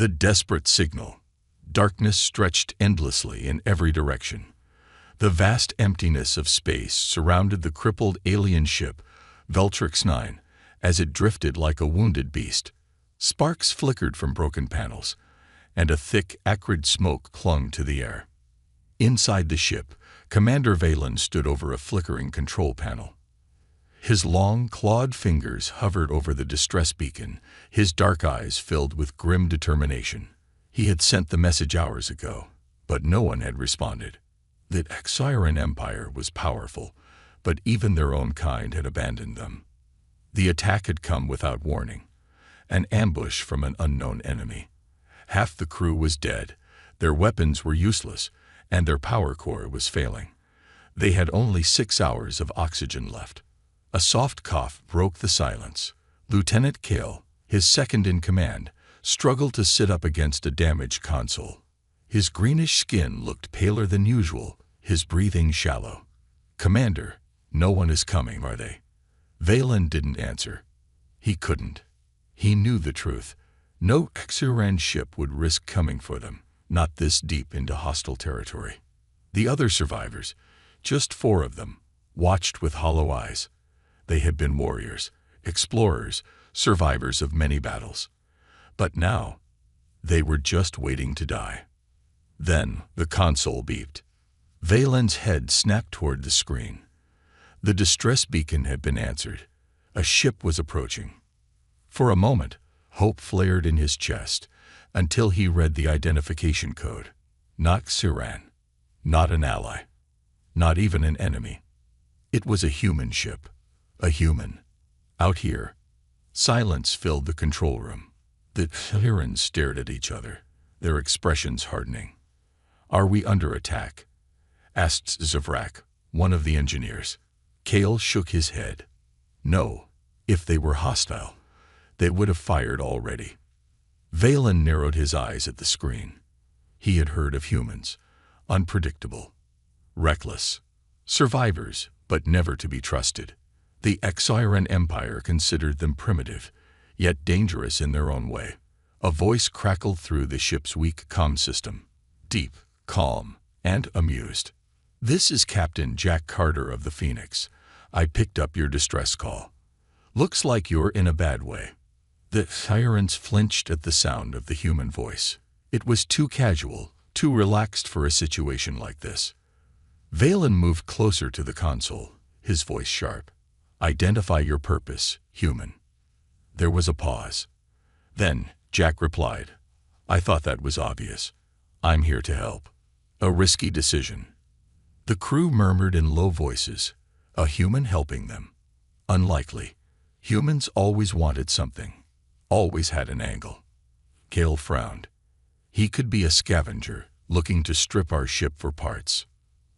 The desperate signal. Darkness stretched endlessly in every direction. The vast emptiness of space surrounded the crippled alien ship, Veltrix 9, as it drifted like a wounded beast. Sparks flickered from broken panels, and a thick, acrid smoke clung to the air. Inside the ship, Commander Valen stood over a flickering control panel. His long, clawed fingers hovered over the distress beacon, his dark eyes filled with grim determination. He had sent the message hours ago, but no one had responded. The Xiran Empire was powerful, but even their own kind had abandoned them. The attack had come without warning, an ambush from an unknown enemy. Half the crew was dead, their weapons were useless, and their power core was failing. They had only 6 hours of oxygen left. A soft cough broke the silence. Lieutenant Kale, his second in command, struggled to sit up against a damaged console. His greenish skin looked paler than usual, his breathing shallow. "Commander, no one is coming, are they?" Valen didn't answer. He couldn't. He knew the truth. No Xiran ship would risk coming for them, not this deep into hostile territory. The other survivors, just 4 of them, watched with hollow eyes. They had been warriors, explorers, survivors of many battles. But now, they were just waiting to die. Then the console beeped. Valen's head snapped toward the screen. The distress beacon had been answered. A ship was approaching. For a moment, hope flared in his chest, until he read the identification code. Not Xiran, not an ally, not even an enemy. It was a human ship. A human. Out here. Silence filled the control room. The Xiran stared at each other, their expressions hardening. "Are we under attack?" asked Zavrak, one of the engineers. Kale shook his head. No, if they were hostile, they would have fired already. Valen narrowed his eyes at the screen. He had heard of humans. Unpredictable. Reckless. Survivors, but never to be trusted. The Xiran Empire considered them primitive, yet dangerous in their own way. A voice crackled through the ship's weak comm system. Deep, calm, and amused. "This is Captain Jack Carter of the Phoenix. I picked up your distress call. Looks like you're in a bad way." The Xirans flinched at the sound of the human voice. It was too casual, too relaxed for a situation like this. Valen moved closer to the console, his voice sharp. "Identify your purpose, human." There was a pause. Then Jack replied, "I thought that was obvious. I'm here to help." A risky decision. The crew murmured in low voices, a human helping them. Unlikely. Humans always wanted something, always had an angle. Kale frowned. He could be a scavenger, looking to strip our ship for parts.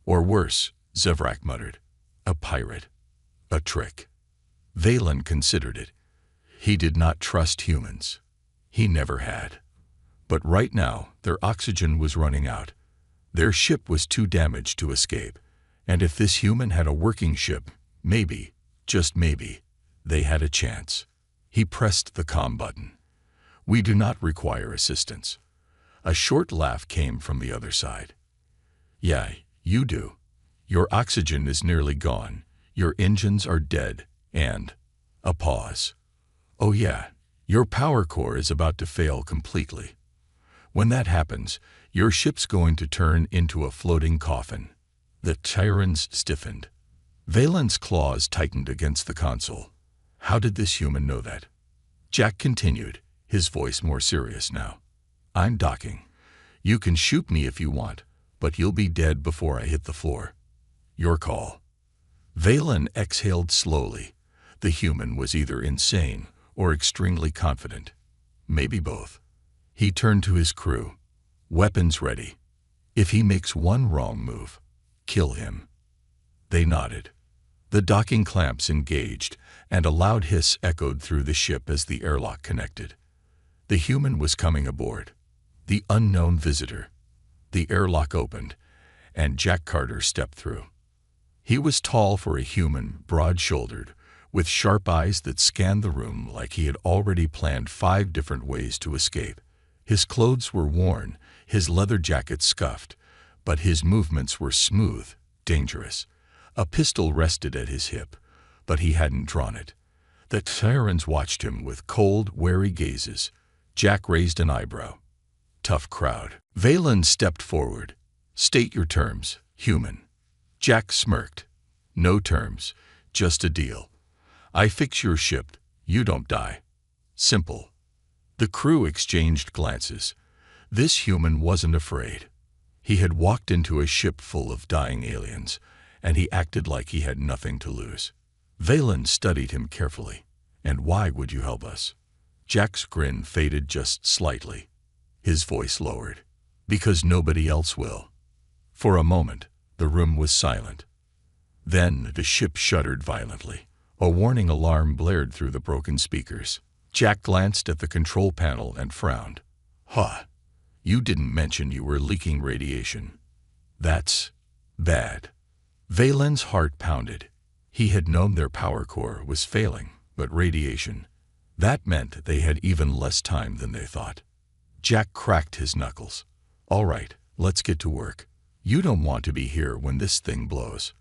Or worse, Zavrak muttered, a pirate. A trick. Valen considered it. He did not trust humans. He never had. But right now, their oxygen was running out. Their ship was too damaged to escape. And if this human had a working ship, maybe, just maybe, they had a chance. He pressed the comm button. "We do not require assistance." A short laugh came from the other side. "Yeah, you do. Your oxygen is nearly gone. Your engines are dead, and..." A pause. "Oh yeah, your power core is about to fail completely. When that happens, your ship's going to turn into a floating coffin." The Xirans stiffened. Valen's claws tightened against the console. How did this human know that? Jack continued, his voice more serious now. "I'm docking. You can shoot me if you want, but you'll be dead before I hit the floor. Your call." Valen exhaled slowly. The human was either insane or extremely confident. Maybe both. He turned to his crew. "Weapons ready. If he makes one wrong move, kill him." They nodded. The docking clamps engaged, and a loud hiss echoed through the ship as the airlock connected. The human was coming aboard. The unknown visitor. The airlock opened, and Jack Carter stepped through. He was tall for a human, broad-shouldered, with sharp eyes that scanned the room like he had already planned 5 different ways to escape. His clothes were worn, his leather jacket scuffed, but his movements were smooth, dangerous. A pistol rested at his hip, but he hadn't drawn it. The Sirens watched him with cold, wary gazes. Jack raised an eyebrow. Tough crowd. Valen stepped forward. State your terms, human. Jack smirked. No terms, just a deal. I fix your ship, you don't die. Simple. The crew exchanged glances. This human wasn't afraid. He had walked into a ship full of dying aliens, and he acted like he had nothing to lose. Valen studied him carefully. And why would you help us? Jack's grin faded just slightly. His voice lowered. Because nobody else will. For a moment, the room was silent. Then the ship shuddered violently. A warning alarm blared through the broken speakers. Jack glanced at the control panel and frowned. Huh. You didn't mention you were leaking radiation. That's bad. Valen's heart pounded. He had known their power core was failing, but radiation. That meant they had even less time than they thought. Jack cracked his knuckles. All right, let's get to work. You don't want to be here when this thing blows.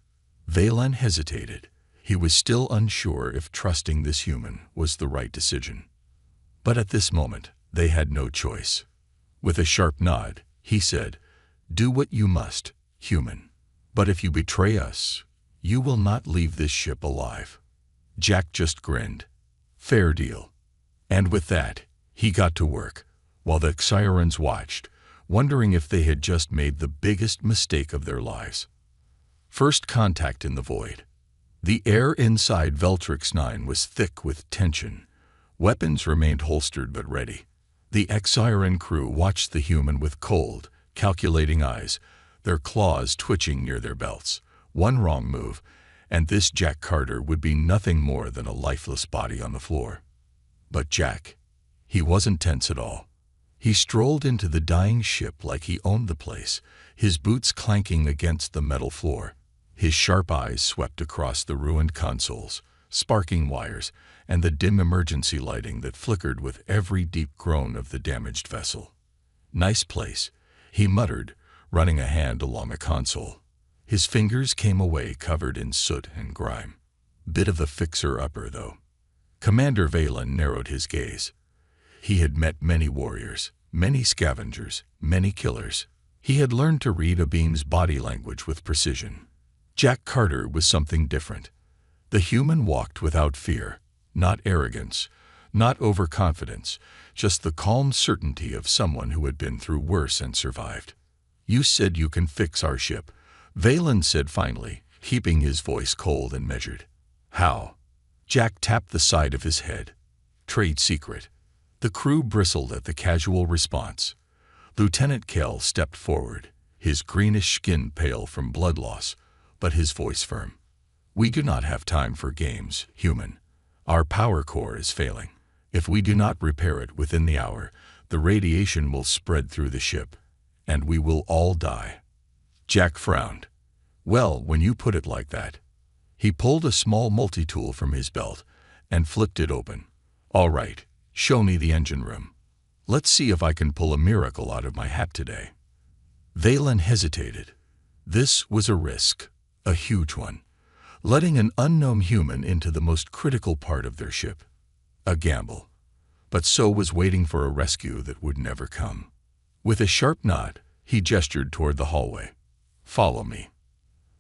Valen hesitated. He was still unsure if trusting this human was the right decision. But at this moment, they had no choice. With a sharp nod, he said, Do what you must, human. But if you betray us, you will not leave this ship alive. Jack just grinned. Fair deal. And with that, he got to work, while the Sirens watched, wondering if they had just made the biggest mistake of their lives. First contact in the void. The air inside Veltrix 9 was thick with tension. Weapons remained holstered but ready. The Siren crew watched the human with cold, calculating eyes, their claws twitching near their belts. One wrong move, and this Jack Carter would be nothing more than a lifeless body on the floor. But Jack, he wasn't tense at all. He strolled into the dying ship like he owned the place, his boots clanking against the metal floor. His sharp eyes swept across the ruined consoles, sparking wires, and the dim emergency lighting that flickered with every deep groan of the damaged vessel. Nice place, he muttered, running a hand along a console. His fingers came away covered in soot and grime. Bit of a fixer-upper, though. Commander Valen narrowed his gaze. He had met many warriors, many scavengers, many killers. He had learned to read a beam's body language with precision. Jack Carter was something different. The human walked without fear, not arrogance, not overconfidence, just the calm certainty of someone who had been through worse and survived. You said you can fix our ship, Valen said finally, keeping his voice cold and measured. How? Jack tapped the side of his head. Trade secret. The crew bristled at the casual response. Lieutenant Kell stepped forward, his greenish skin pale from blood loss, but his voice firm. We do not have time for games, human. Our power core is failing. If we do not repair it within the hour, the radiation will spread through the ship, and we will all die. Jack frowned. Well, when you put it like that. He pulled a small multi-tool from his belt and flipped it open. All right, show me the engine room. Let's see if I can pull a miracle out of my hat today. Valen hesitated. This was a risk, a huge one. Letting an unknown human into the most critical part of their ship. A gamble. But so was waiting for a rescue that would never come. With a sharp nod, he gestured toward the hallway. Follow me.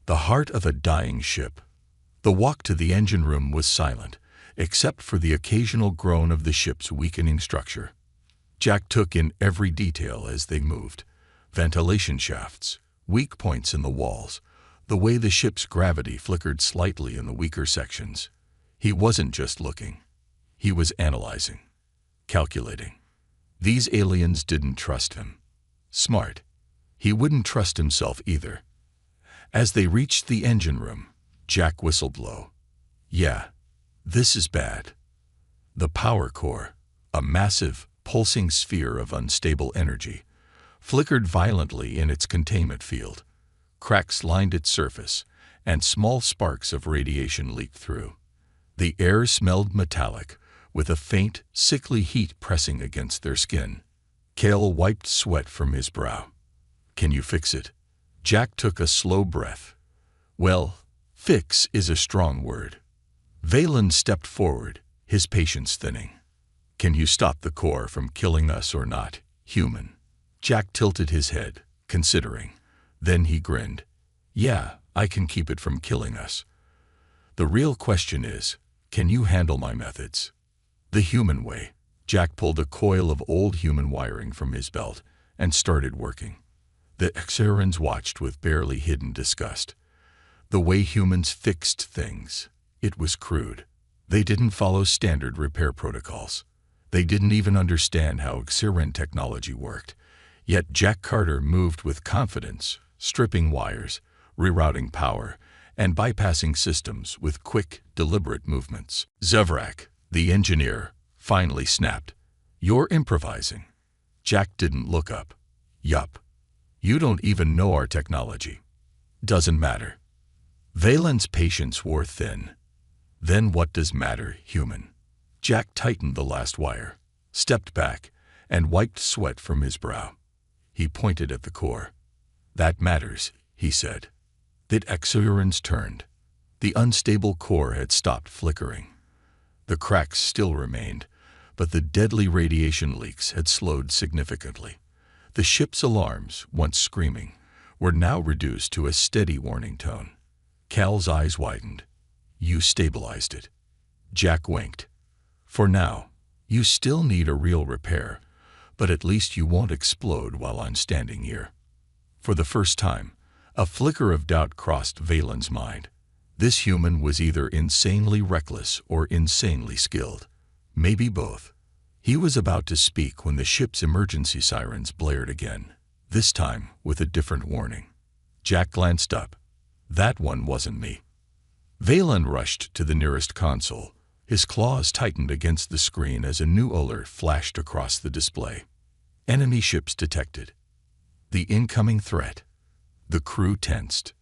The heart of a dying ship. The walk to the engine room was silent, except for the occasional groan of the ship's weakening structure. Jack took in every detail as they moved. Ventilation shafts, weak points in the walls, the way the ship's gravity flickered slightly in the weaker sections. He wasn't just looking. He was analyzing, calculating. These aliens didn't trust him. Smart. He wouldn't trust himself either. As they reached the engine room, Jack whistled low. Yeah, this is bad. The power core, a massive, pulsing sphere of unstable energy, flickered violently in its containment field. Cracks lined its surface, and small sparks of radiation leaked through. The air smelled metallic, with a faint, sickly heat pressing against their skin. Cale wiped sweat from his brow. Can you fix it? Jack took a slow breath. Well, fix is a strong word. Valen stepped forward, his patience thinning. Can you stop the core from killing us or not, human? Jack tilted his head, considering. Then he grinned. Yeah, I can keep it from killing us. The real question is, can you handle my methods? The human way. Jack pulled a coil of old human wiring from his belt and started working. The Xerans watched with barely hidden disgust. The way humans fixed things, it was crude. They didn't follow standard repair protocols. They didn't even understand how Xeran technology worked. Yet Jack Carter moved with confidence, stripping wires, rerouting power, and bypassing systems with quick, deliberate movements. Zevrak, the engineer, finally snapped. You're improvising. Jack didn't look up. Yup. You don't even know our technology. Doesn't matter. Valen's patience wore thin. Then what does matter, human? Jack tightened the last wire, stepped back, and wiped sweat from his brow. He pointed at the core. That matters, he said. The Xerans turned. The unstable core had stopped flickering. The cracks still remained, but the deadly radiation leaks had slowed significantly. The ship's alarms, once screaming, were now reduced to a steady warning tone. Cal's eyes widened. You stabilized it. Jack winked. For now, you still need a real repair, but at least you won't explode while I'm standing here. For the first time, a flicker of doubt crossed Valen's mind. This human was either insanely reckless or insanely skilled. Maybe both. He was about to speak when the ship's emergency sirens blared again, this time with a different warning. Jack glanced up. That one wasn't me. Valen rushed to the nearest console. His claws tightened against the screen as a new alert flashed across the display. Enemy ships detected. The incoming threat. The crew tensed.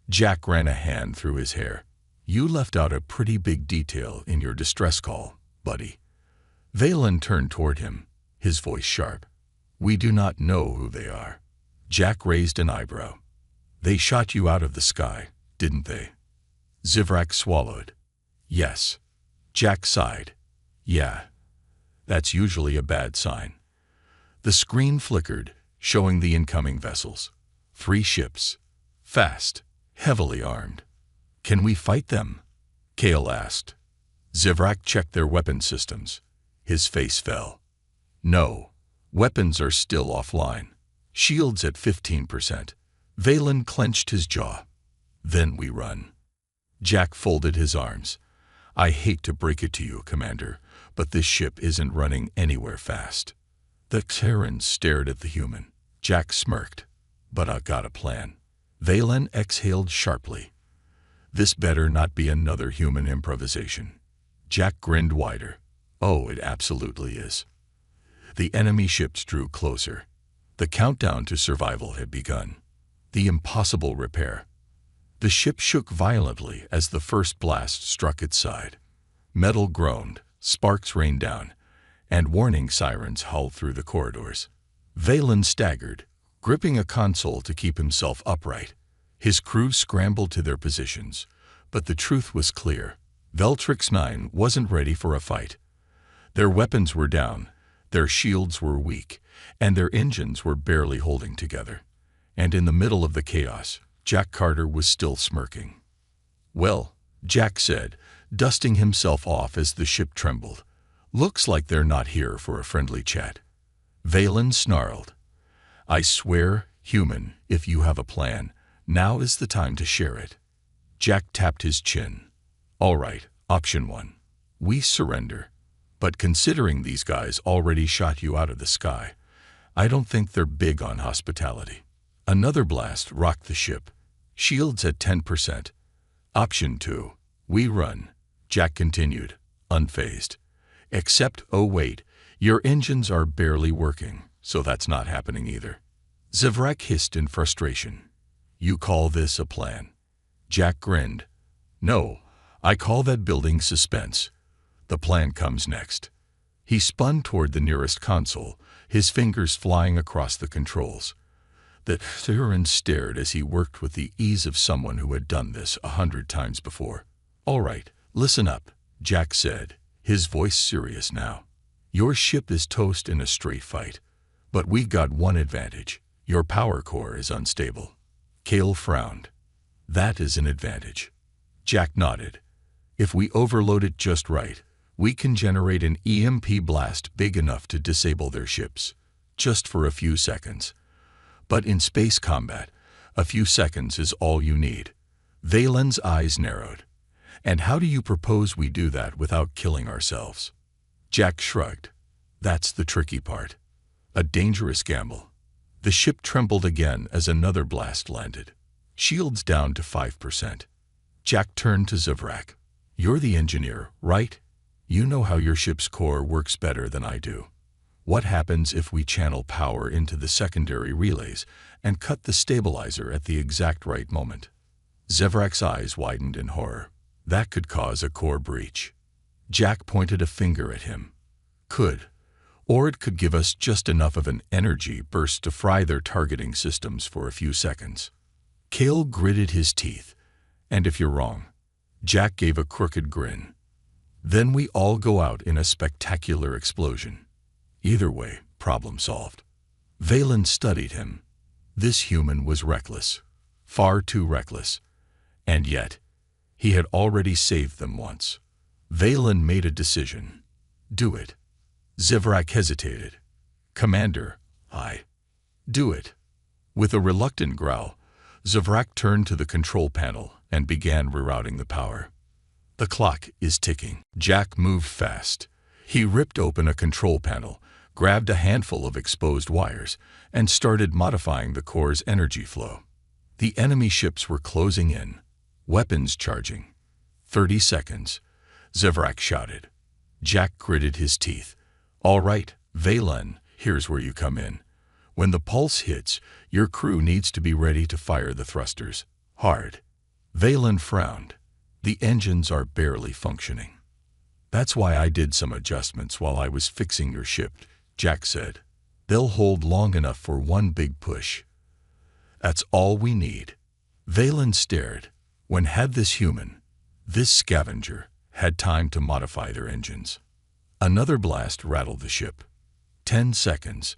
Jack ran a hand through his hair. You left out a pretty big detail in your distress call, buddy. Valen turned toward him, his voice sharp. We do not know who they are. Jack raised an eyebrow. They shot you out of the sky, didn't they? Zivrak swallowed. Yes. Jack sighed. Yeah. That's usually a bad sign. The screen flickered, showing the incoming vessels. 3 ships. Fast. Heavily armed. Can we fight them? Cale asked. Zivrak checked their weapon systems. His face fell. No. Weapons are still offline. Shields at 15%. Valen clenched his jaw. Then we run. Jack folded his arms. I hate to break it to you, Commander, but this ship isn't running anywhere fast. The Xerans stared at the human. Jack smirked. But I got a plan. Valen exhaled sharply. This better not be another human improvisation. Jack grinned wider. Oh, it absolutely is. The enemy ships drew closer. The countdown to survival had begun. The impossible repair. The ship shook violently as the first blast struck its side. Metal groaned, sparks rained down, and warning sirens howled through the corridors. Valen staggered, gripping a console to keep himself upright. His crew scrambled to their positions, but the truth was clear. Veltrix 9 wasn't ready for a fight. Their weapons were down, their shields were weak, and their engines were barely holding together. And in the middle of the chaos, Jack Carter was still smirking. Well, Jack said, dusting himself off as the ship trembled. Looks like they're not here for a friendly chat. Valen snarled. I swear, human, if you have a plan, now is the time to share it. Jack tapped his chin. All right, option 1. We surrender. But considering these guys already shot you out of the sky, I don't think they're big on hospitality. Another blast rocked the ship. Shields at 10%. Option 2. We run. Jack continued, unfazed. Except, oh wait, your engines are barely working, so that's not happening either. Zivrak hissed in frustration. You call this a plan? Jack grinned. No, I call that building suspense. The plan comes next. He spun toward the nearest console, his fingers flying across the controls. The Theron stared as he worked with the ease of someone who had done this 100 times before. "All right, listen up," Jack said, his voice serious now. "Your ship is toast in a straight fight, but we got one advantage. Your power core is unstable." Cale frowned. "That is an advantage." Jack nodded. "If we overload it just right, we can generate an EMP blast big enough to disable their ships, just for a few seconds. But in space combat, a few seconds is all you need." Valen's eyes narrowed. "And how do you propose we do that without killing ourselves?" Jack shrugged. "That's the tricky part. A dangerous gamble." The ship trembled again as another blast landed. Shields down to 5%. Jack turned to Zevrak. "You're the engineer, right? You know how your ship's core works better than I do. What happens if we channel power into the secondary relays and cut the stabilizer at the exact right moment?" Zevrak's eyes widened in horror. "That could cause a core breach." Jack pointed a finger at him. "Could. Or it could give us just enough of an energy burst to fry their targeting systems for a few seconds." Cale gritted his teeth. "And if you're wrong?" Jack gave a crooked grin. "Then we all go out in a spectacular explosion. Either way, problem solved." Valen studied him. This human was reckless. Far too reckless. And yet, he had already saved them once. Valen made a decision. "Do it." Zevrak hesitated. "Commander, do it." With a reluctant growl, Zevrak turned to the control panel and began rerouting the power. "The clock is ticking." Jack moved fast. He ripped open a control panel, grabbed a handful of exposed wires, and started modifying the core's energy flow. The enemy ships were closing in. Weapons charging. 30 seconds. Zevrak shouted. Jack gritted his teeth. "All right, Valen, here's where you come in. When the pulse hits, your crew needs to be ready to fire the thrusters. Hard." Valen frowned. "The engines are barely functioning." "That's why I did some adjustments while I was fixing your ship," Jack said. "They'll hold long enough for one big push." "That's all we need." Valen stared. When had this human, this scavenger, had time to modify their engines? Another blast rattled the ship. 10 seconds,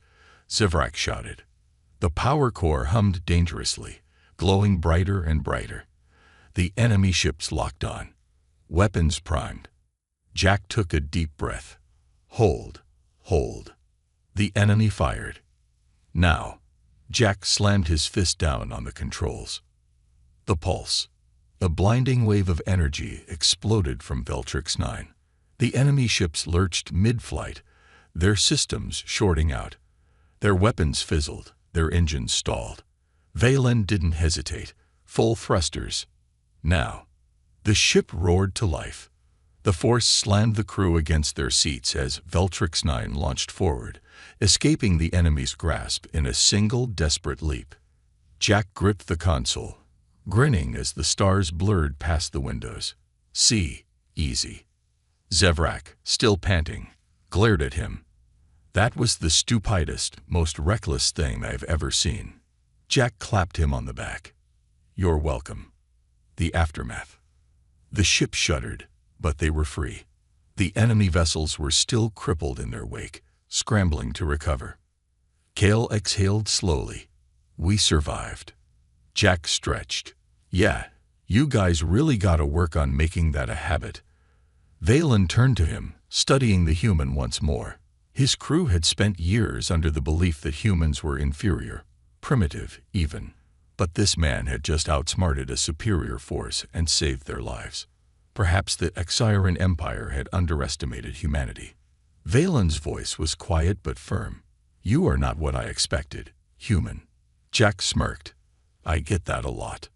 Zevrak shouted. The power core hummed dangerously, glowing brighter and brighter. The enemy ships locked on. Weapons primed. Jack took a deep breath. Hold. Hold. The enemy fired. Now. Jack slammed his fist down on the controls. The pulse. A blinding wave of energy exploded from Veltrix 9. The enemy ships lurched mid-flight, their systems shorting out. Their weapons fizzled, their engines stalled. Valen didn't hesitate. Full thrusters. Now. The ship roared to life. The force slammed the crew against their seats as Veltrix 9 launched forward, escaping the enemy's grasp in a single desperate leap. Jack gripped the console, grinning as the stars blurred past the windows. "See, easy." Zevrak, still panting, glared at him. "That was the stupidest, most reckless thing I've ever seen." Jack clapped him on the back. "You're welcome." The aftermath. The ship shuddered, but they were free. The enemy vessels were still crippled in their wake, scrambling to recover. Cale exhaled slowly. "We survived." Jack stretched. "Yeah, you guys really gotta work on making that a habit." Valen turned to him, studying the human once more. His crew had spent years under the belief that humans were inferior, primitive even, but this man had just outsmarted a superior force and saved their lives. Perhaps the Exiran Empire had underestimated humanity. Valen's voice was quiet but firm. "You are not what I expected, human." Jack smirked. "I get that a lot."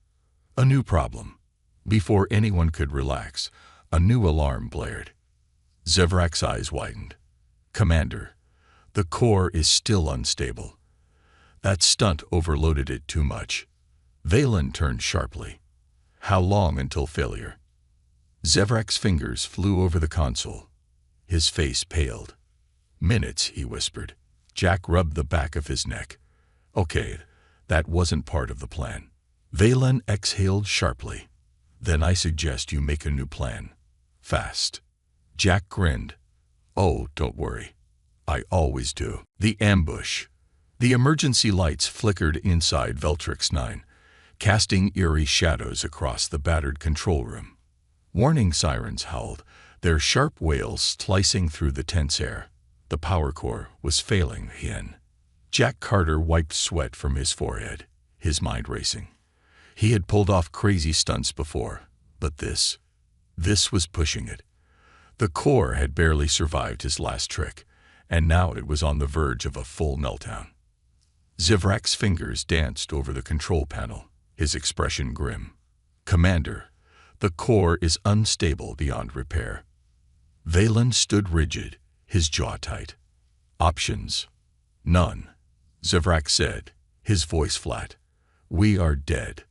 A new problem. Before anyone could relax, a new alarm blared. Zevrak's eyes widened. "Commander, the core is still unstable. That stunt overloaded it too much." Valen turned sharply. "How long until failure?" Zevrak's fingers flew over the console. His face paled. "Minutes," he whispered. Jack rubbed the back of his neck. Okay, that wasn't part of the plan. Valen exhaled sharply. Then I suggest you make a new plan. Fast. Jack grinned. Oh, don't worry. I always do. The ambush. The emergency lights flickered inside Veltrix 9, casting eerie shadows across the battered control room. Warning sirens howled, their sharp wails slicing through the tense air. The power core was failing again. Jack Carter wiped sweat from his forehead, his mind racing. He had pulled off crazy stunts before, but this was pushing it. The core had barely survived his last trick, and now it was on the verge of a full meltdown. Zivrak's fingers danced over the control panel, his expression grim. Commander, the core is unstable beyond repair. Valen stood rigid, his jaw tight. Options? None, Zivrak said, his voice flat. We are dead.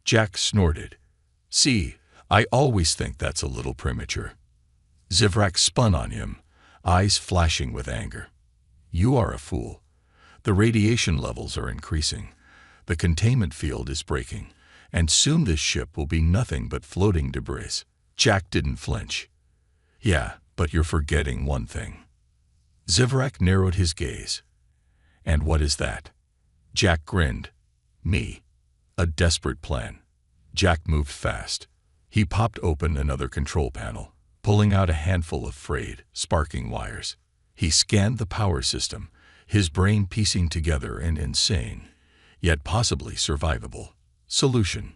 Jack snorted. See, I always think that's a little premature. Zivrak spun on him, eyes flashing with anger. You are a fool. The radiation levels are increasing. The containment field is breaking, and soon this ship will be nothing but floating debris. Jack didn't flinch. Yeah, but you're forgetting one thing. Zivrak narrowed his gaze. And what is that? Jack grinned. Me. A desperate plan. Jack moved fast. He popped open another control panel, pulling out a handful of frayed, sparking wires. He scanned the power system, his brain piecing together an insane, yet possibly survivable, solution.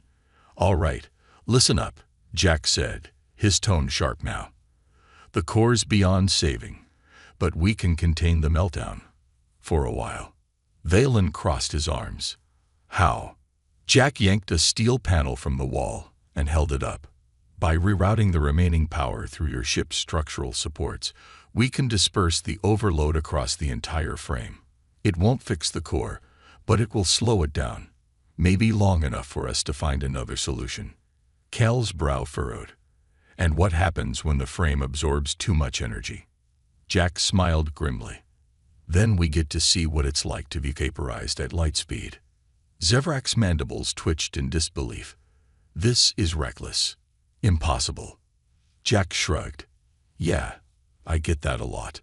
All right, listen up, Jack said, his tone sharp now. The core's beyond saving, but we can contain the meltdown. For a while. Valen crossed his arms. How? Jack yanked a steel panel from the wall and held it up. By rerouting the remaining power through your ship's structural supports, we can disperse the overload across the entire frame. It won't fix the core, but it will slow it down, maybe long enough for us to find another solution. Cal's brow furrowed. And what happens when the frame absorbs too much energy? Jack smiled grimly. Then we get to see what it's like to be vaporized at light speed. Zivrak's mandibles twitched in disbelief. This is reckless. Impossible. Jack shrugged. Yeah, I get that a lot.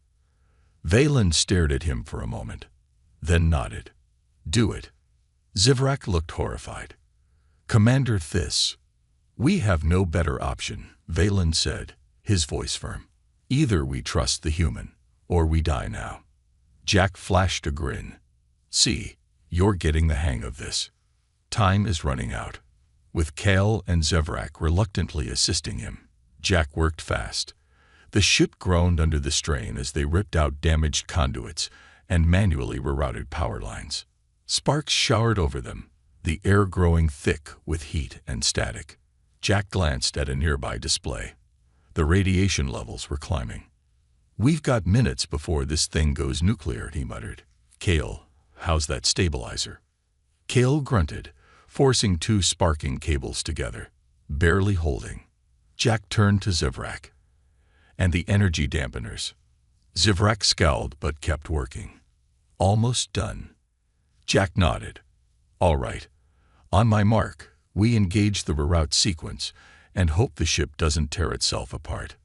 Valen stared at him for a moment, then nodded. Do it. Zivrak looked horrified. Commander Thys. We have no better option, Valen said, his voice firm. Either we trust the human, or we die now. Jack flashed a grin. See, you're getting the hang of this. Time is running out. With Cal and Zivrak reluctantly assisting him, Jack worked fast. The ship groaned under the strain as they ripped out damaged conduits and manually rerouted power lines. Sparks showered over them, the air growing thick with heat and static. Jack glanced at a nearby display. The radiation levels were climbing. We've got minutes before this thing goes nuclear, he muttered. Cal, how's that stabilizer? Cal grunted, forcing two sparking cables together, barely holding. Jack turned to Zivrak. And the energy dampeners. Zivrak scowled but kept working. Almost done. Jack nodded. All right. On my mark, we engage the reroute sequence and hope the ship doesn't tear itself apart.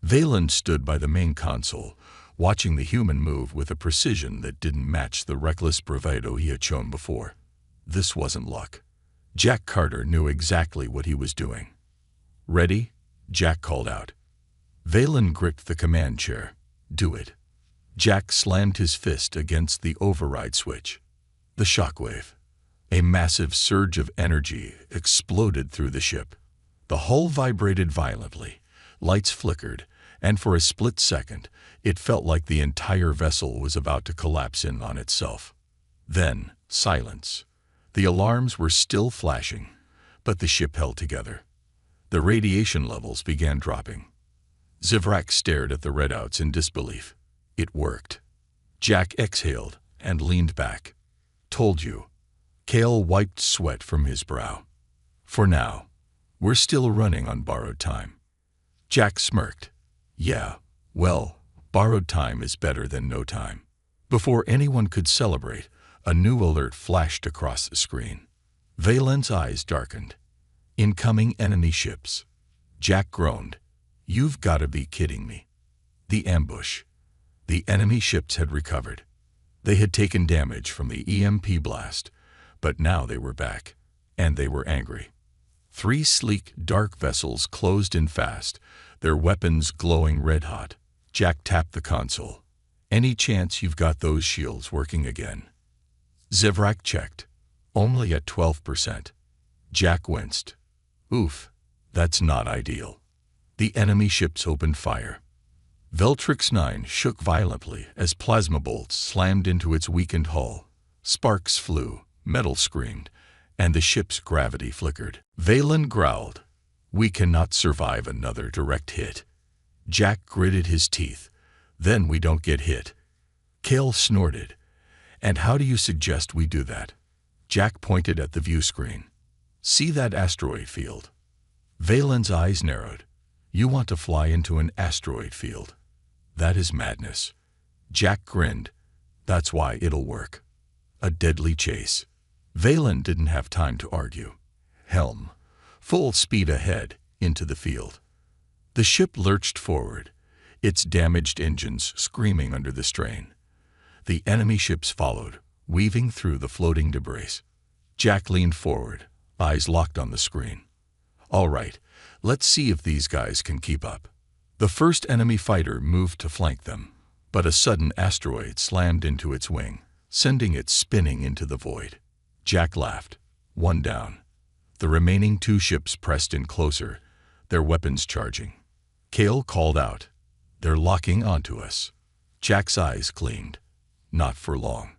Valen stood by the main console, watching the human move with a precision that didn't match the reckless bravado he had shown before. This wasn't luck. Jack Carter knew exactly what he was doing. Ready? Jack called out. Valen gripped the command chair. Do it. Jack slammed his fist against the override switch. The shockwave. A massive surge of energy exploded through the ship. The hull vibrated violently, lights flickered, and for a split second, it felt like the entire vessel was about to collapse in on itself. Then, silence. The alarms were still flashing, but the ship held together. The radiation levels began dropping. Zivrak stared at the readouts in disbelief. It worked. Jack exhaled and leaned back. Told you. Cal wiped sweat from his brow. For now, we're still running on borrowed time. Jack smirked. Yeah, well, borrowed time is better than no time. Before anyone could celebrate, a new alert flashed across the screen. Valen's eyes darkened. Incoming enemy ships. Jack groaned. You've got to be kidding me. The ambush. The enemy ships had recovered. They had taken damage from the EMP blast, but now they were back, and they were angry. 3 sleek, dark vessels closed in fast, their weapons glowing red-hot. Jack tapped the console. Any chance you've got those shields working again? Zivrak checked. Only at 12%. Jack winced. Oof, that's not ideal. The enemy ships opened fire. Veltrix 9 shook violently as plasma bolts slammed into its weakened hull. Sparks flew, metal screamed, and the ship's gravity flickered. Valen growled. We cannot survive another direct hit. Jack gritted his teeth. Then we don't get hit. Kale snorted. And how do you suggest we do that? Jack pointed at the view screen. See that asteroid field? Valen's eyes narrowed. You want to fly into an asteroid field? That is madness. Jack grinned. That's why it'll work. A deadly chase. Valen didn't have time to argue. Helm. Full speed ahead, into the field. The ship lurched forward, its damaged engines screaming under the strain. The enemy ships followed, weaving through the floating debris. Jack leaned forward, eyes locked on the screen. All right, let's see if these guys can keep up. The first enemy fighter moved to flank them, but a sudden asteroid slammed into its wing, sending it spinning into the void. Jack laughed. 1 down. The remaining 2 ships pressed in closer, their weapons charging. Kale called out. They're locking onto us. Jack's eyes gleamed. Not for long.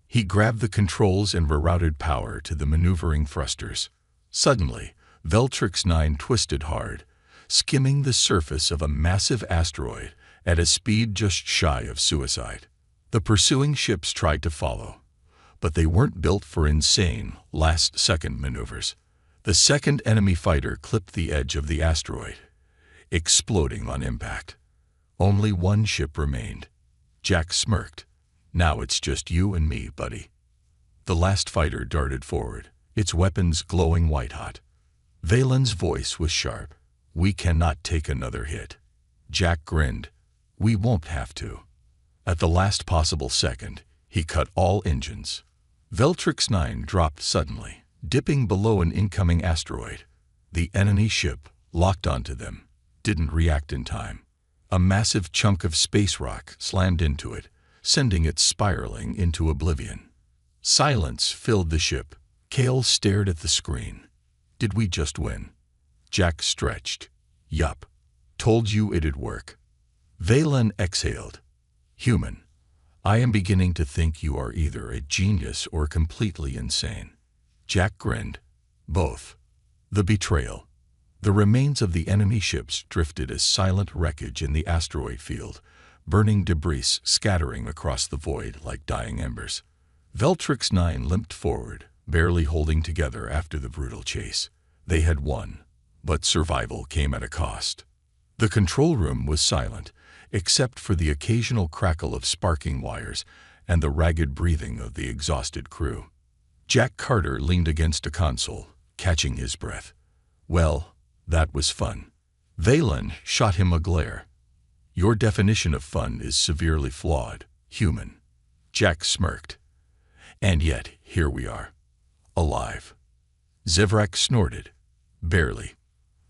He grabbed the controls and rerouted power to the maneuvering thrusters. Suddenly, Veltrix 9 twisted hard, skimming the surface of a massive asteroid at a speed just shy of suicide. The pursuing ships tried to follow, but they weren't built for insane, last-second maneuvers. The second enemy fighter clipped the edge of the asteroid, exploding on impact. Only 1 ship remained. Jack smirked. Now it's just you and me, buddy. The last fighter darted forward, its weapons glowing white-hot. Valen's voice was sharp. We cannot take another hit. Jack grinned. We won't have to. At the last possible second, he cut all engines. Veltrix 9 dropped suddenly, dipping below an incoming asteroid. The enemy ship, locked onto them, didn't react in time. A massive chunk of space rock slammed into it, sending it spiraling into oblivion. Silence filled the ship. Kale stared at the screen. Did we just win? Jack stretched. Yup. Told you it'd work. Valen exhaled. Human, I am beginning to think you are either a genius or completely insane. Jack grinned. Both. The betrayal. The remains of the enemy ships drifted as silent wreckage in the asteroid field, burning debris scattering across the void like dying embers. Veltrix 9 limped forward, barely holding together after the brutal chase. They had won, but survival came at a cost. The control room was silent, except for the occasional crackle of sparking wires and the ragged breathing of the exhausted crew. Jack Carter leaned against a console, catching his breath. Well, that was fun. Valen shot him a glare. Your definition of fun is severely flawed, human. Jack smirked. And yet, here we are. Alive. Zivrak snorted. Barely.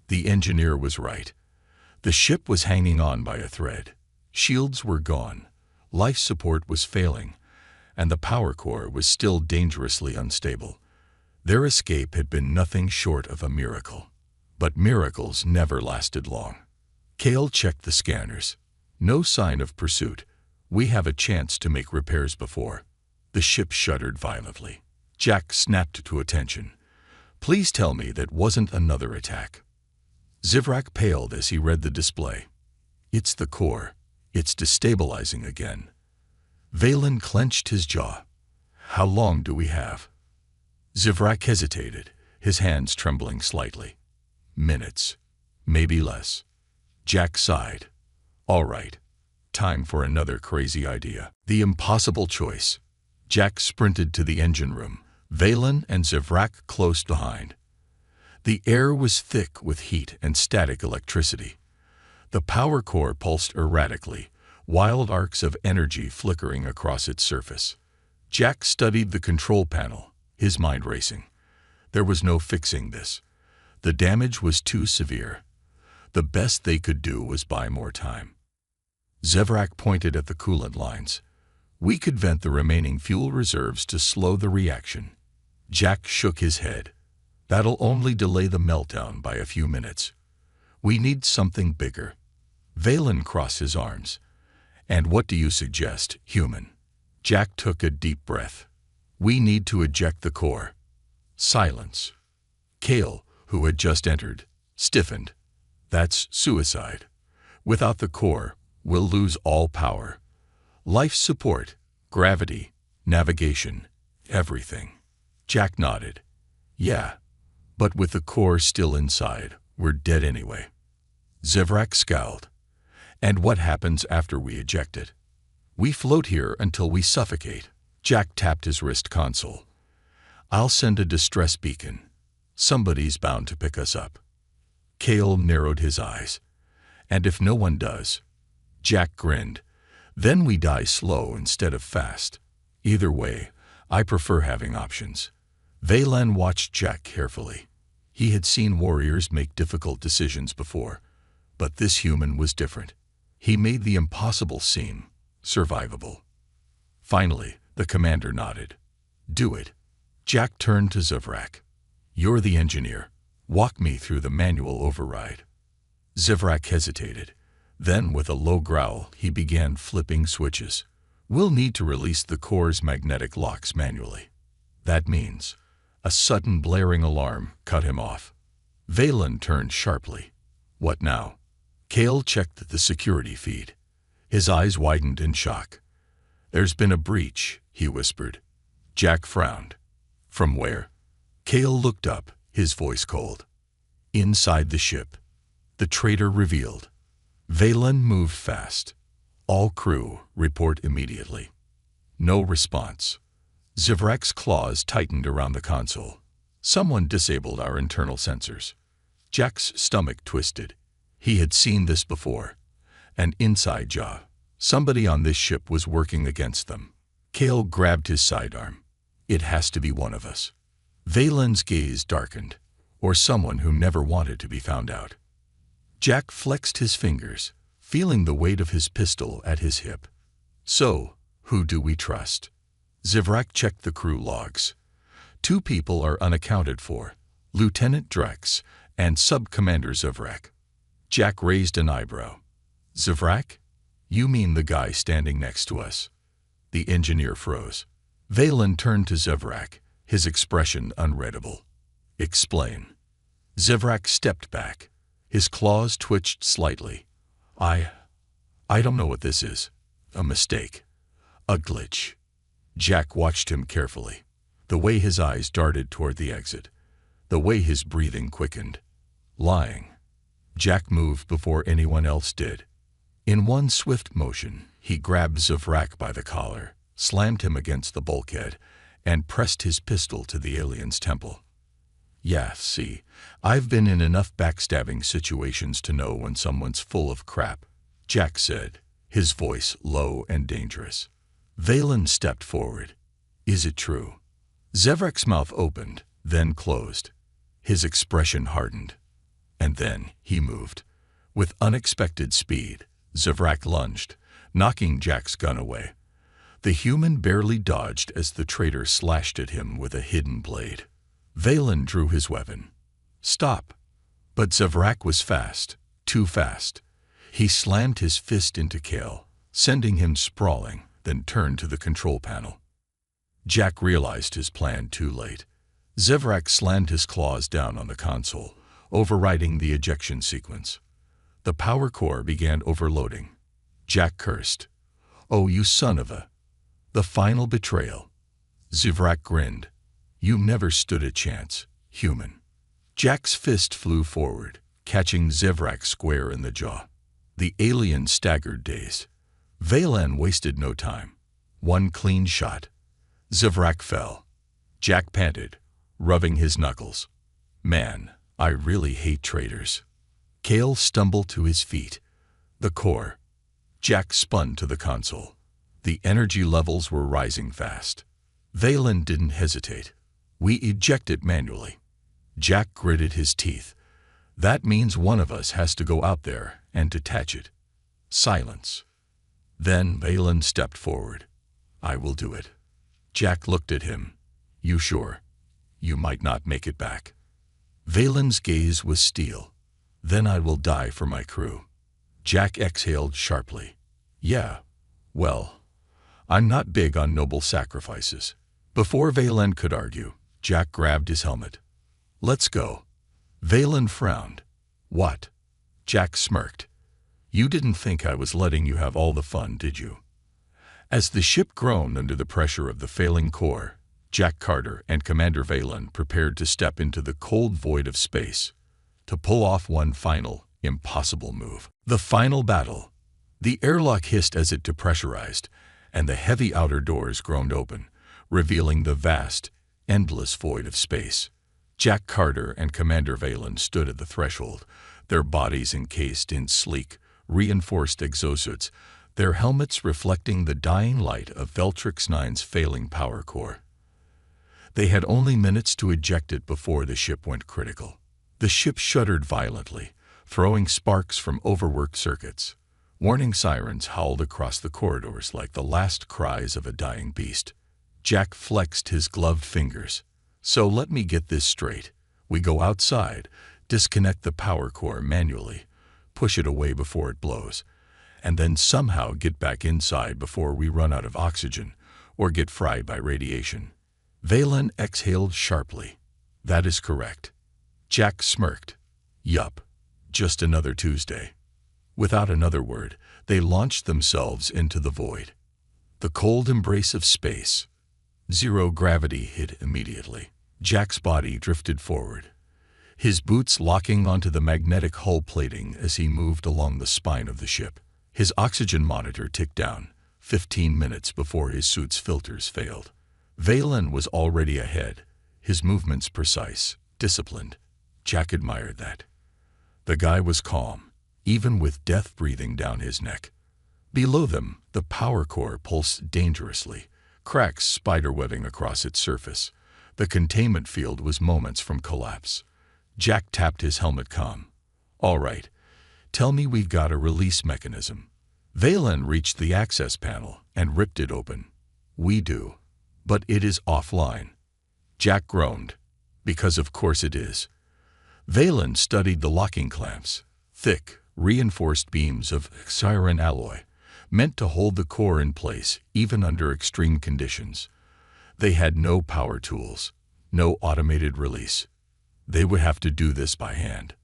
The engineer was right. The ship was hanging on by a thread. Shields were gone. Life support was failing, and the power core was still dangerously unstable. Their escape had been nothing short of a miracle. But miracles never lasted long. Kale checked the scanners. No sign of pursuit. We have a chance to make repairs before. The ship shuddered violently. Jack snapped to attention. Please tell me that wasn't another attack. Zivrak paled as he read the display. It's the core. It's destabilizing again. Valen clenched his jaw. How long do we have? Zivrak hesitated, his hands trembling slightly. Minutes. Maybe less. Jack sighed. All right. Time for another crazy idea. The impossible choice. Jack sprinted to the engine room, Valen and Zevrak close behind. The air was thick with heat and static electricity. The power core pulsed erratically, wild arcs of energy flickering across its surface. Jack studied the control panel, his mind racing. There was no fixing this. The damage was too severe. The best they could do was buy more time. Zevrak pointed at the coolant lines. We could vent the remaining fuel reserves to slow the reaction. Jack shook his head. That'll only delay the meltdown by a few minutes. We need something bigger. Valen crossed his arms. And what do you suggest, human? Jack took a deep breath. We need to eject the core. Silence. Kale, who had just entered, stiffened. That's suicide. Without the core, we'll lose all power. Life support, gravity, navigation, everything. Jack nodded. Yeah, but with the core still inside, we're dead anyway. Zevrak scowled. And what happens after we eject it? We float here until we suffocate. Jack tapped his wrist console. I'll send a distress beacon. Somebody's bound to pick us up. Kale narrowed his eyes. And if no one does? Jack grinned. Then we die slow instead of fast. Either way, I prefer having options. Valen watched Jack carefully. He had seen warriors make difficult decisions before, but this human was different. He made the impossible seem survivable. Finally, the commander nodded. Do it. Jack turned to Zevrak. You're the engineer. Walk me through the manual override. Zevrak hesitated. Then, with a low growl, he began flipping switches. We'll need to release the core's magnetic locks manually. That means a sudden blaring alarm cut him off. Valen turned sharply. What now? Kale checked the security feed. His eyes widened in shock. There's been a breach, he whispered. Jack frowned. From where? Kale looked up, his voice cold. Inside the ship. The traitor revealed. Valen moved fast. All crew, report immediately. No response. Zevrak's claws tightened around the console. Someone disabled our internal sensors. Jack's stomach twisted. He had seen this before. An inside job. Somebody on this ship was working against them. Kale grabbed his sidearm. It has to be one of us. Valen's gaze darkened. Or someone who never wanted to be found out. Jack flexed his fingers, feeling the weight of his pistol at his hip. So, who do we trust? Zevrak checked the crew logs. 2 people are unaccounted for, Lieutenant Drex and Sub-Commander Zevrak. Jack raised an eyebrow. Zevrak? You mean the guy standing next to us? The engineer froze. Valen turned to Zevrak, his expression unreadable. Explain. Zevrak stepped back. His claws twitched slightly. I don't know what this is. A mistake. A glitch. Jack watched him carefully. The way his eyes darted toward the exit. The way his breathing quickened. Lying. Jack moved before anyone else did. In one swift motion, he grabbed Zevrak by the collar, slammed him against the bulkhead, and pressed his pistol to the alien's temple. Yeah, see, I've been in enough backstabbing situations to know when someone's full of crap, Jack said, his voice low and dangerous. Valen stepped forward. Is it true? Zevrak's mouth opened, then closed. His expression hardened. And then he moved. With unexpected speed, Zevrak lunged, knocking Jack's gun away. The human barely dodged as the traitor slashed at him with a hidden blade. Valen drew his weapon. Stop! But Zevrak was fast, too fast. He slammed his fist into Kale, sending him sprawling, then turned to the control panel. Jack realized his plan too late. Zevrak slammed his claws down on the console, overriding the ejection sequence. The power core began overloading. Jack cursed. Oh, you son of a... The final betrayal. Zevrak grinned. You never stood a chance, human. Jack's fist flew forward, catching Zevrak square in the jaw. The alien staggered dazed. Valen wasted no time. One clean shot. Zavrak fell. Jack panted, rubbing his knuckles. Man, I really hate traitors. Kale stumbled to his feet. The core. Jack spun to the console. The energy levels were rising fast. Valen didn't hesitate. We eject it manually. Jack gritted his teeth. That means one of us has to go out there and detach it. Silence. Then Valen stepped forward. I will do it. Jack looked at him. You sure? You might not make it back. Valen's gaze was steel. Then I will die for my crew. Jack exhaled sharply. Yeah, well, I'm not big on noble sacrifices. Before Valen could argue, Jack grabbed his helmet. Let's go. Valen frowned. What? Jack smirked. You didn't think I was letting you have all the fun, did you? As the ship groaned under the pressure of the failing core, Jack Carter and Commander Valen prepared to step into the cold void of space, to pull off one final, impossible move. The final battle. The airlock hissed as it depressurized, and the heavy outer doors groaned open, revealing the vast, endless void of space. Jack Carter and Commander Valen stood at the threshold, their bodies encased in sleek, reinforced exosuits, their helmets reflecting the dying light of Veltrix 9's failing power core. They had only minutes to eject it before the ship went critical. The ship shuddered violently, throwing sparks from overworked circuits. Warning sirens howled across the corridors like the last cries of a dying beast. Jack flexed his gloved fingers. So let me get this straight. We go outside, disconnect the power core manually, push it away before it blows, and then somehow get back inside before we run out of oxygen or get fried by radiation. Valen exhaled sharply. That is correct. Jack smirked. Yup, just another Tuesday. Without another word, they launched themselves into the void. The cold embrace of space. Zero gravity hit immediately. Jack's body drifted forward, his boots locking onto the magnetic hull plating as he moved along the spine of the ship. His oxygen monitor ticked down, 15 minutes before his suit's filters failed. Valen was already ahead, his movements precise, disciplined. Jack admired that. The guy was calm, even with death breathing down his neck. Below them, the power core pulsed dangerously, cracks spiderwebbing across its surface. The containment field was moments from collapse. Jack tapped his helmet comm. All right, tell me we've got a release mechanism. Valen reached the access panel and ripped it open. We do, but it is offline. Jack groaned. Because of course it is. Valen studied the locking clamps, thick, reinforced beams of siren alloy, meant to hold the core in place even under extreme conditions. They had no power tools, no automated release. They would have to do this by hand.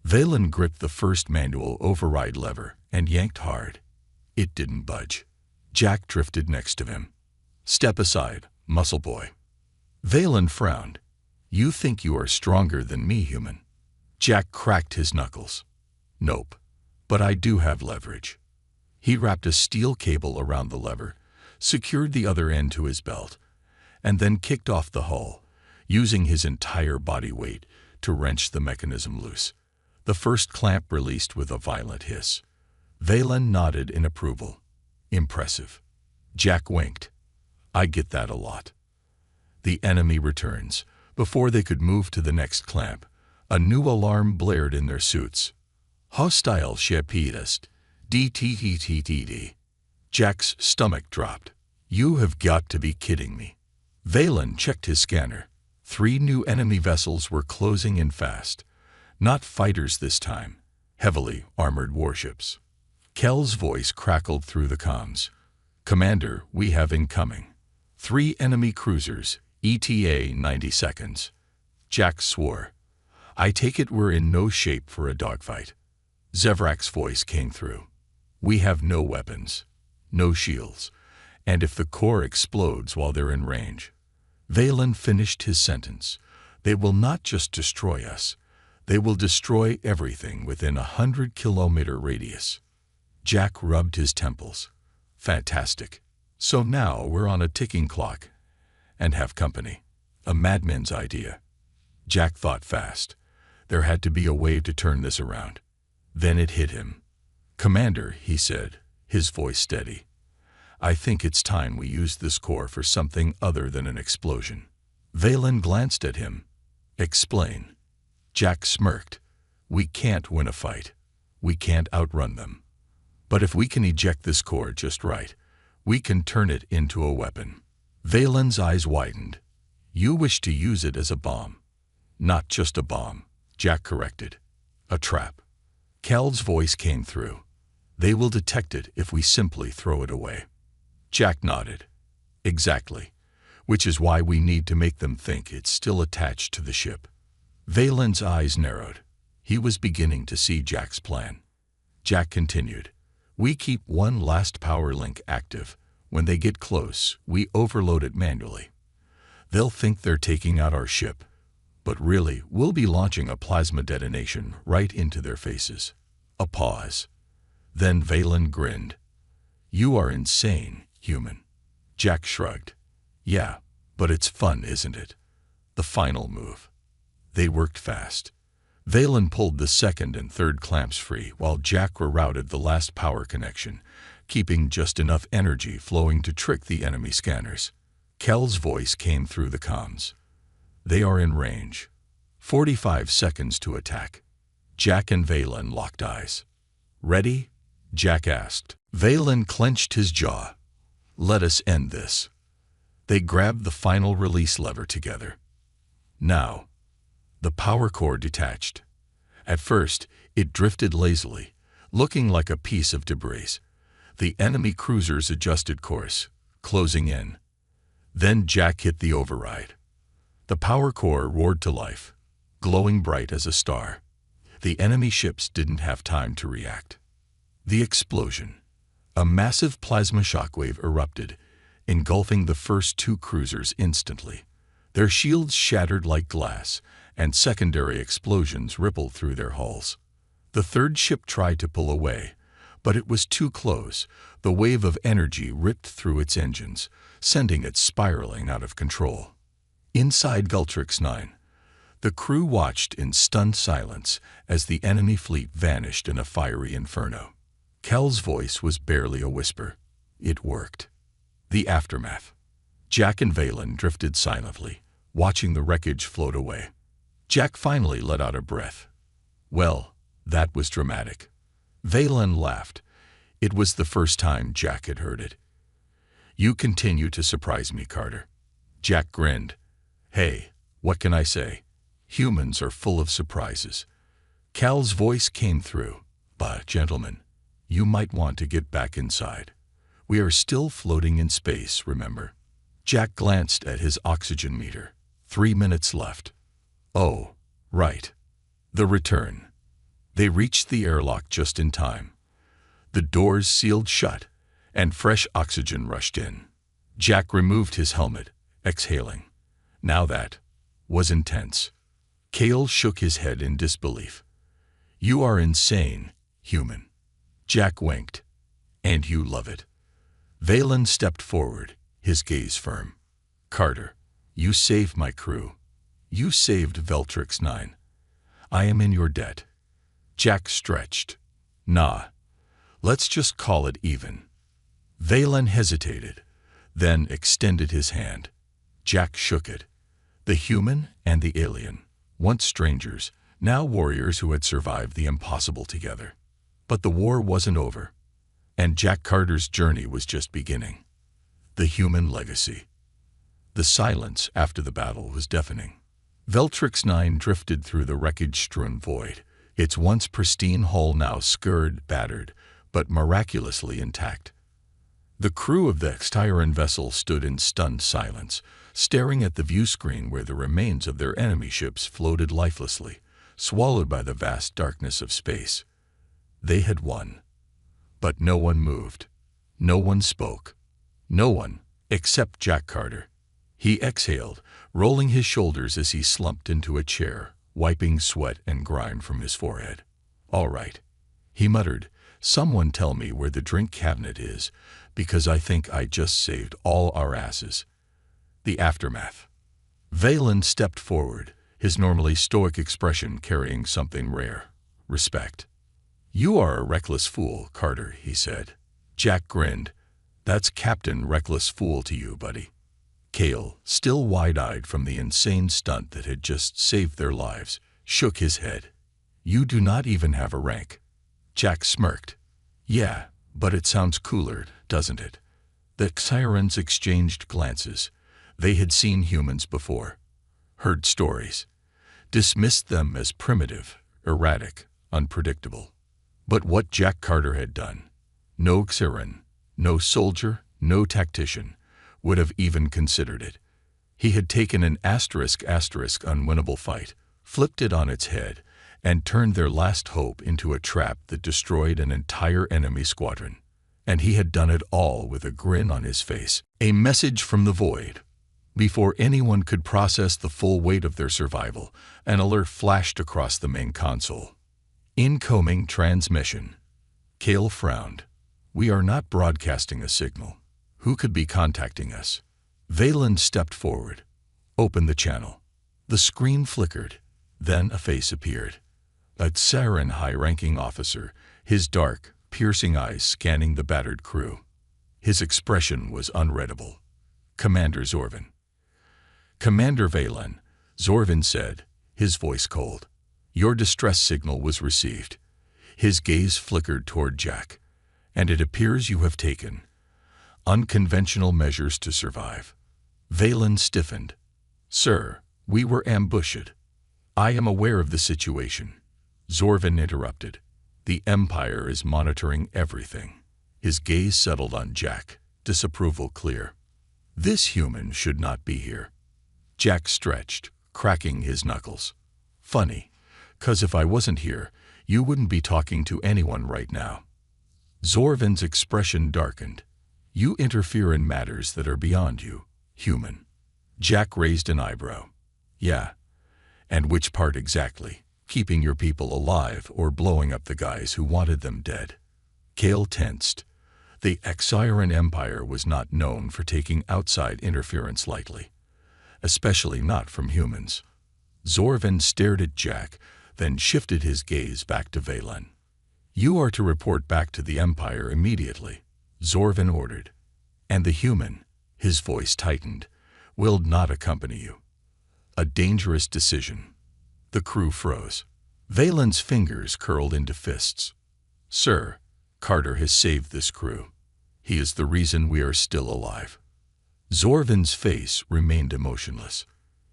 Valen gripped the first manual override lever and yanked hard. It didn't budge. Jack drifted next to him. Step aside, muscle boy. Valen frowned. You think you are stronger than me, human? Jack cracked his knuckles. Nope, but I do have leverage. He wrapped a steel cable around the lever, secured the other end to his belt, and then kicked off the hull, using his entire body weight to wrench the mechanism loose. The first clamp released with a violent hiss. Valen nodded in approval. Impressive. Jack winked. I get that a lot. The enemy returns. Before they could move to the next clamp, a new alarm blared in their suits. Hostile shipist. DTTTTD. Jack's stomach dropped. You have got to be kidding me. Valen checked his scanner. 3 new enemy vessels were closing in fast. Not fighters this time. Heavily armored warships. Kell's voice crackled through the comms. Commander, we have incoming. 3 enemy cruisers, ETA 90 seconds. Jack swore. I take it we're in no shape for a dogfight. Zavrak's voice came through. We have no weapons, no shields, and if the core explodes while they're in range. Valen finished his sentence. They will not just destroy us. They will destroy everything within a 100-kilometer radius. Jack rubbed his temples. Fantastic. So now we're on a ticking clock and have company. A madman's idea. Jack thought fast. There had to be a way to turn this around. Then it hit him. "Commander," he said, his voice steady, "I think it's time we use this core for something other than an explosion." Valen glanced at him. "Explain." Jack smirked. "We can't win a fight. We can't outrun them. But if we can eject this core just right, we can turn it into a weapon." Valen's eyes widened. "You wish to use it as a bomb." "Not just a bomb," Jack corrected. "A trap." Cal's voice came through. "They will detect it if we simply throw it away." Jack nodded. "Exactly. Which is why we need to make them think it's still attached to the ship." Valen's eyes narrowed. He was beginning to see Jack's plan. Jack continued. "We keep one last power link active. When they get close, we overload it manually. They'll think they're taking out our ship, but really, we'll be launching a plasma detonation right into their faces." A pause. Then Valen grinned. "You are insane, human." Jack shrugged. "Yeah, but it's fun, isn't it?" The final move. They worked fast. Valen pulled the second and third clamps free while Jack rerouted the last power connection, keeping just enough energy flowing to trick the enemy scanners. Kel's voice came through the comms. "They are in range. 45 seconds to attack." Jack and Valen locked eyes. "Ready?" Jack asked. Valen clenched his jaw. "Let us end this." They grabbed the final release lever together. Now, the power core detached. At first, it drifted lazily, looking like a piece of debris. The enemy cruisers adjusted course, closing in. Then Jack hit the override. The power core roared to life, glowing bright as a star. The enemy ships didn't have time to react. The explosion. A massive plasma shockwave erupted, engulfing the first two cruisers instantly. Their shields shattered like glass, and secondary explosions rippled through their hulls. The third ship tried to pull away, but it was too close. The wave of energy ripped through its engines, sending it spiraling out of control. Inside Gultrix 9, the crew watched in stunned silence as the enemy fleet vanished in a fiery inferno. Kel's voice was barely a whisper. It worked. The aftermath. Jack and Valen drifted silently, watching the wreckage float away. Jack finally let out a breath. "Well, that was dramatic." Valen laughed. It was the first time Jack had heard it. "You continue to surprise me, Carter." Jack grinned. "Hey, what can I say? Humans are full of surprises." Cal's voice came through. "But, gentlemen, you might want to get back inside. We are still floating in space, remember?" Jack glanced at his oxygen meter. 3 minutes left. "Oh, right. The return." They reached the airlock just in time. The doors sealed shut, and fresh oxygen rushed in. Jack removed his helmet, exhaling. Now that was intense. Cale shook his head in disbelief. "You are insane, human." Jack winked. "And you love it." Valen stepped forward, his gaze firm. "Carter, you saved my crew. You saved Veltrix 9. I am in your debt." Jack stretched. "Nah, let's just call it even." Valen hesitated, then extended his hand. Jack shook it. The human and the alien, once strangers, now warriors who had survived the impossible together. But the war wasn't over, and Jack Carter's journey was just beginning. The human legacy. The silence after the battle was deafening. Veltrix 9 drifted through the wreckage-strewn void, its once pristine hull now scarred, battered, but miraculously intact. The crew of the Styron vessel stood in stunned silence, staring at the view screen where the remains of their enemy ships floated lifelessly, swallowed by the vast darkness of space. They had won. But no one moved. No one spoke. No one, except Jack Carter. He exhaled, rolling his shoulders as he slumped into a chair, wiping sweat and grime from his forehead. "All right," he muttered, Someone tell me where the drink cabinet is, because I think I just saved all our asses. The aftermath. Valen stepped forward, his normally stoic expression carrying something rare. Respect. You are a reckless fool, Carter, he said. Jack grinned. That's Captain Reckless Fool to you, buddy. Cale, still wide-eyed from the insane stunt that had just saved their lives, shook his head. You do not even have a rank. Jack smirked. Yeah, but it sounds cooler, doesn't it? The sirens exchanged glances. They had seen humans before, heard stories, dismissed them as primitive, erratic, unpredictable. But what Jack Carter had done, no siren, no soldier, no tactician, would have even considered it. He had taken an asterisk unwinnable fight, flipped it on its head, and turned their last hope into a trap that destroyed an entire enemy squadron. And he had done it all with a grin on his face. A message from the void. Before anyone could process the full weight of their survival, an alert flashed across the main console. Incoming transmission. Cale frowned. We are not broadcasting a signal. Who could be contacting us? Valen stepped forward. Opened the channel. The screen flickered. Then a face appeared. A Siren high-ranking officer, his dark, piercing eyes scanning the battered crew. His expression was unreadable. Commander Zorvin. Commander Valen, Zorvin said, his voice cold. Your distress signal was received. His gaze flickered toward Jack. And it appears you have taken unconventional measures to survive. Valen stiffened. Sir, we were ambushed. I am aware of the situation. Zorvin interrupted. The Empire is monitoring everything. His gaze settled on Jack, disapproval clear. This human should not be here. Jack stretched, cracking his knuckles. Funny, 'cause if I wasn't here, you wouldn't be talking to anyone right now. Zorvin's expression darkened. You interfere in matters that are beyond you, human. Jack raised an eyebrow. Yeah. And which part exactly? Keeping your people alive or blowing up the guys who wanted them dead? Cale tensed. The Exiran Empire was not known for taking outside interference lightly, especially not from humans. Zorvin stared at Jack, then shifted his gaze back to Valen. You are to report back to the Empire immediately, Zorvin ordered. And the human, his voice tightened, will not accompany you. A dangerous decision. The crew froze. Valen's fingers curled into fists. Sir, Carter has saved this crew. He is the reason we are still alive. Zorvin's face remained emotionless.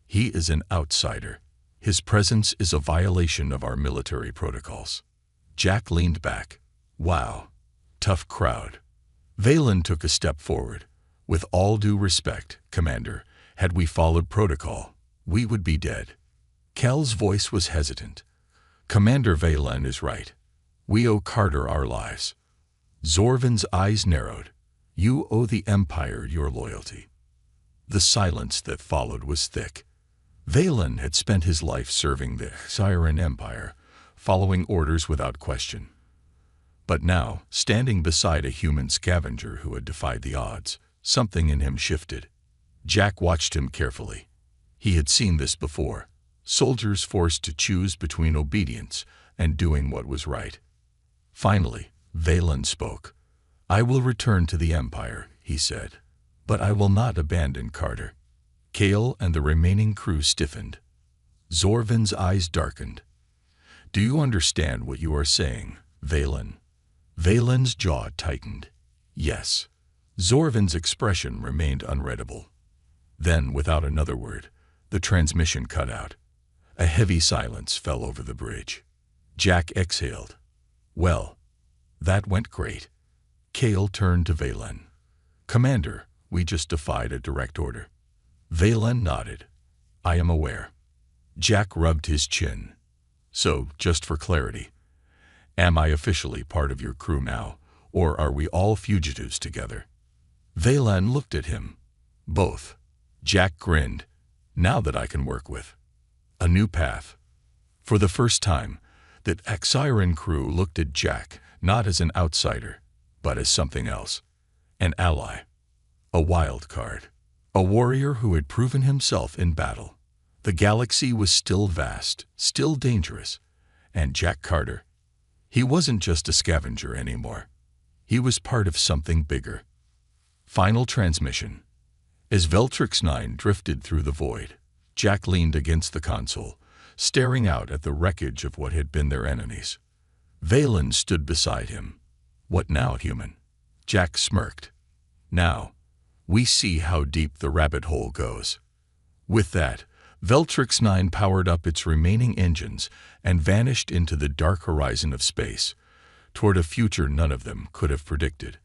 He is an outsider. His presence is a violation of our military protocols. Jack leaned back. Wow. Tough crowd. Valen took a step forward. With all due respect, Commander, had we followed protocol, we would be dead. Kel's voice was hesitant. Commander Valen is right. We owe Carter our lives. Zorvin's eyes narrowed. You owe the Empire your loyalty. The silence that followed was thick. Valen had spent his life serving the Siren Empire, following orders without question. But now, standing beside a human scavenger who had defied the odds, something in him shifted. Jack watched him carefully. He had seen this before. Soldiers forced to choose between obedience and doing what was right. Finally, Valen spoke. I will return to the Empire, he said, but I will not abandon Carter. Cale and the remaining crew stiffened. Zorvin's eyes darkened. Do you understand what you are saying, Valen? Valen's jaw tightened. Yes. Zorvin's expression remained unreadable. Then, without another word, the transmission cut out. A heavy silence fell over the bridge. Jack exhaled. Well, that went great. Cale turned to Valen. Commander, we just defied a direct order. Valen nodded. I am aware. Jack rubbed his chin. So, just for clarity, am I officially part of your crew now, or are we all fugitives together? Valen looked at him. Both. Jack grinned. Now that I can work with a new path. For the first time, The Axiron crew looked at Jack not as an outsider, but as something else. An ally. A wild card. A warrior who had proven himself in battle. The galaxy was still vast, still dangerous. And Jack Carter, he wasn't just a scavenger anymore. He was part of something bigger. Final transmission. As Veltrix 9 drifted through the void, Jack leaned against the console, staring out at the wreckage of what had been their enemies. Valen stood beside him. "What now, human?" Jack smirked. "Now, we see how deep the rabbit hole goes." With that, Veltrix 9 powered up its remaining engines and vanished into the dark horizon of space, toward a future none of them could have predicted.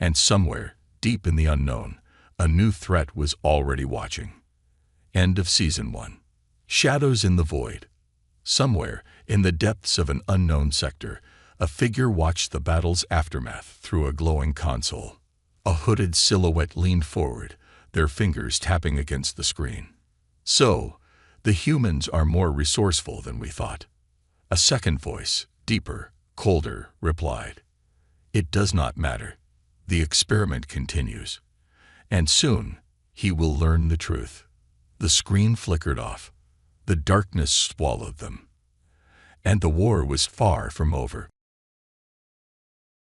And somewhere, deep in the unknown, a new threat was already watching. End of Season 1. Shadows in the Void. Somewhere, in the depths of an unknown sector, a figure watched the battle's aftermath through a glowing console. A hooded silhouette leaned forward, their fingers tapping against the screen. "So, the humans are more resourceful than we thought." A second voice, deeper, colder, replied. "It does not matter. The experiment continues. And soon, he will learn the truth." The screen flickered off. The darkness swallowed them. And the war was far from over.